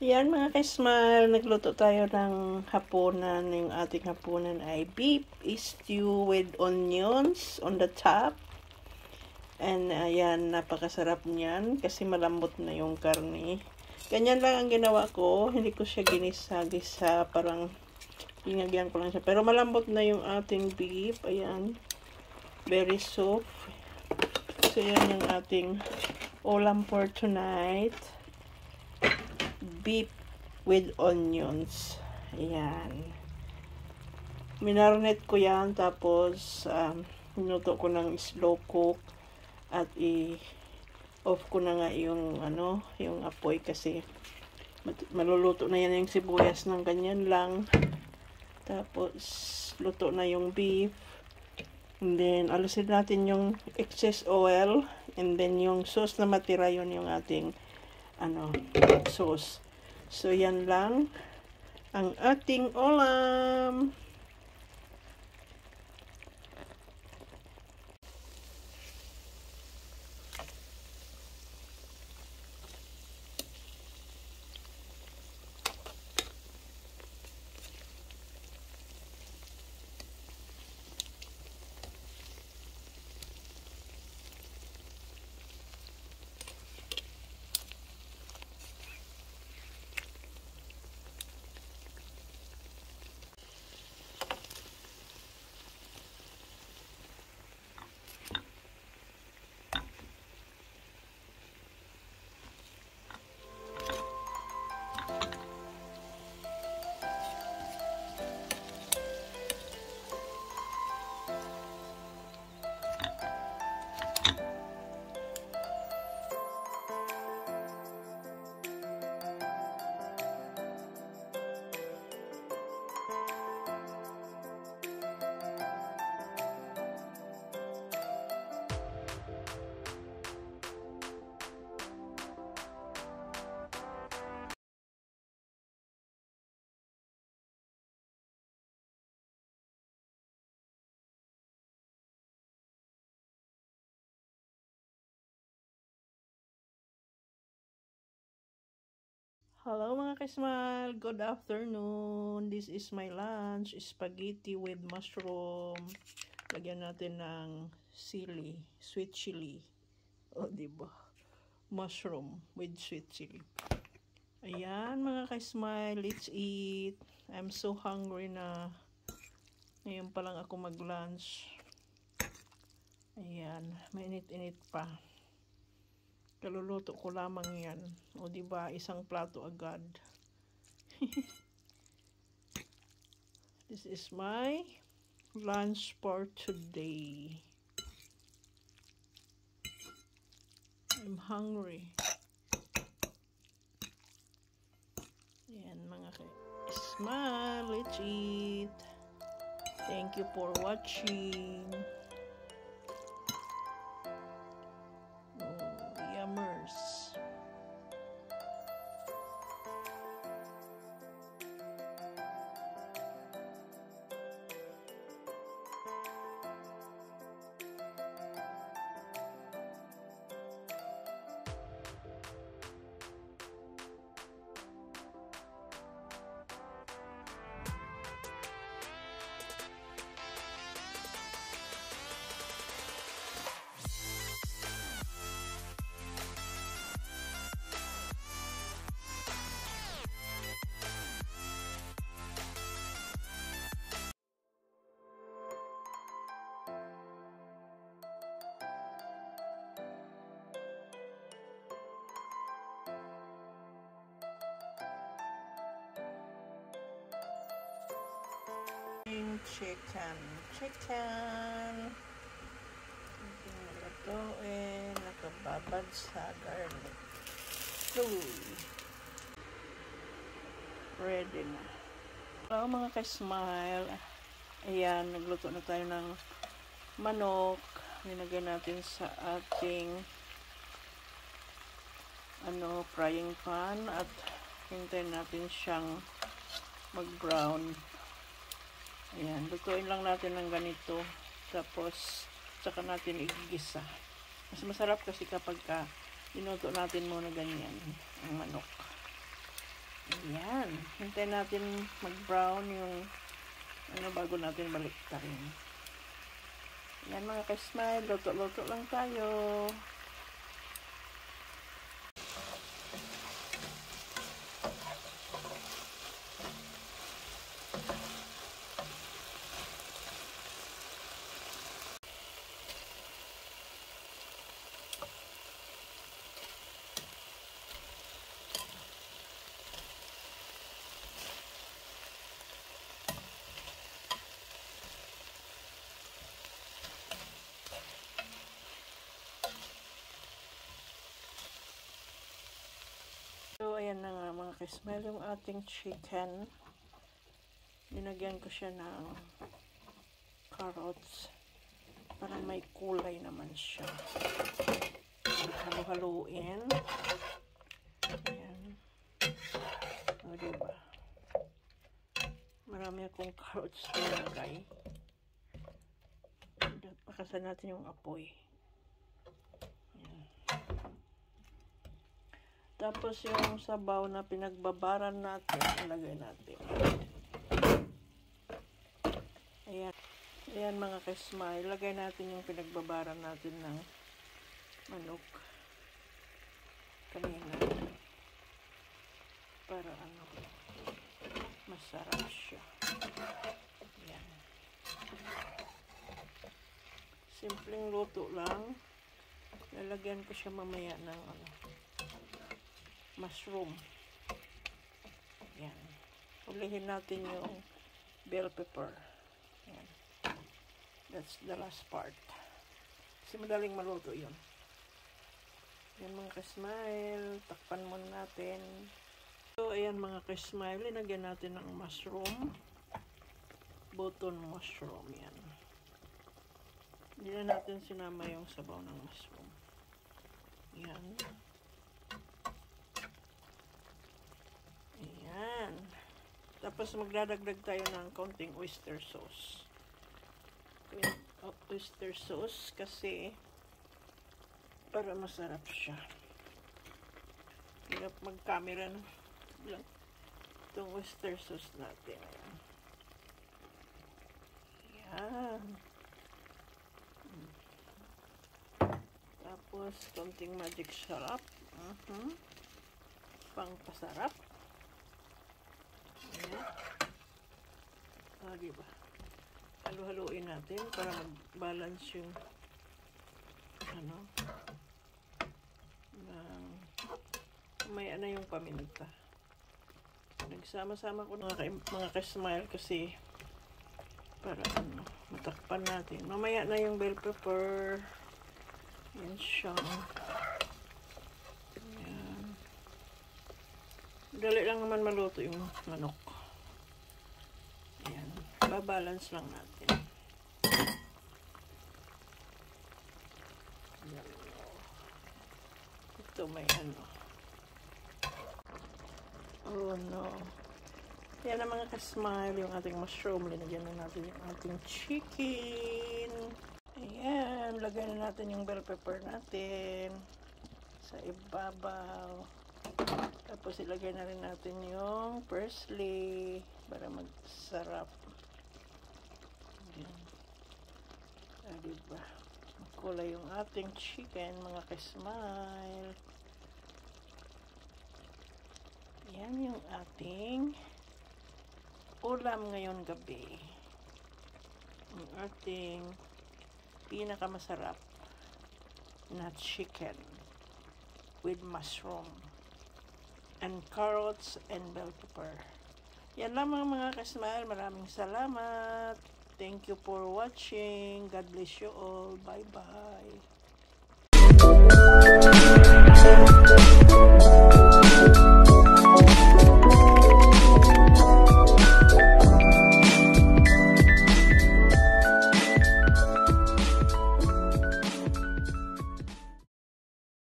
Yan mga ka-smile, nagluto tayo ng hapunan. Yung ating hapunan ay beef stew with onions on the top. And ayan, napakasarap niyan kasi malambot na yung karne. Ganyan lang ang ginawa ko, hindi ko siya ginisa-gisa, parang pinagyan ko lang siya. Pero malambot na yung ating beef, ayan, very soft. So yan yung ating ulam for tonight. Beef with onions. Ayan. Minarnet ko yan. Tapos, minuto ko ng slow cook. At i-off ko na nga yung, yung apoy kasi maluluto na yan yung sibuyas ng ganyan lang. Tapos, luto na yung beef. And then, alisin natin yung excess oil. And then, yung sauce na matira, yun yung ating sauce. So, yan lang ang ating ulam. Hello mga ka-smile, good afternoon. This is my lunch, spaghetti with mushroom. Lagyan natin ng sili, sweet chili. O, diba? Mushroom with sweet chili. Ayan mga ka-smile, let's eat. I'm so hungry na. Ngayon pa lang ako mag-lunch. Ayan, mainit-init pa. Kaluluto ko lamang yan. O diba, isang plato agad. This is my lunch for today. I'm hungry. Ayan mga smile, let's eat. Thank you for watching. Yummers. Chicken. Ito nalatuin, nakababad sa garlic. Ready na. Hello mga ka-smile. Ayan, nagluto na tayo ng manok. Nilagay natin sa ating frying pan at hintayin natin siyang mag-brown. Ayan, lutuin lang natin ng ganito. Tapos, saka natin igigisa. Mas masarap kasi kapag inuto natin muna ganyan ang manok. Hintayin natin mag-brown yung bago natin baliktarin. Yan mga ka-smile, luto-luto lang tayo. So, ayan na nga mga ka-smile yung ating chicken. Linagyan ko siya ng carrots para may kulay naman siya. Halo-haluin. Ayan. O, diba? Marami akong carrots nilagay. Pakasan natin yung apoy. Ayan. Tapos yung sabaw na pinagbabaran natin, ilagay natin. Ayan. Ayan mga ka-smile. Ilagay natin yung pinagbabaran natin ng manok. Kanina. Para masarap siya. Ayan. Simpleng luto lang. Lalagyan ko siya mamaya ng mushroom. Yan. Ulihin natin yung bell pepper. Yan. That's the last part. Kasi madaling maluto yun. Yan mga ka-smile. Takpan muna natin. So, ayan mga ka-smile. Linagyan natin ng mushroom. Button mushroom. Yan. Hindi na natin sinama yung sabaw ng mushroom. Yan. Ayan. Tapos magdadagdag tayo ng konting oyster sauce. Oyster sauce kasi para masarap siya. Hirap mag-camera no? Itong oyster sauce natin. Ayan. Tapos konting magic syrup. Pang-pasarap. Diba? Halo-haluin natin para mag-balance yung umaya na yung paminta. Nagsama-sama ko mga ka-smile kasi para matakpan natin. Mamaya na yung bell pepper. Yan siya. Yan. Dali lang naman maluto yung manok. Ayan. Babalance lang natin. Ayan. Ito may oh no. Yan ang mga ka-smile, yung ating mushroom. Linagyan na natin yung ating chicken. Ayan. Lagyan na natin yung bell pepper natin sa ibabaw. Tapos ilagay na rin natin yung parsley para magsarap. Ayan. Diba? Makulay yung ating chicken, mga ka-smile. Yan yung ating ulam ngayon gabi. Ang ating pinakamasarap na chicken with mushroom and carrots and bell pepper. Yan lamang mga ka-smile. Maraming salamat. Thank you for watching. God bless you all. Bye-bye.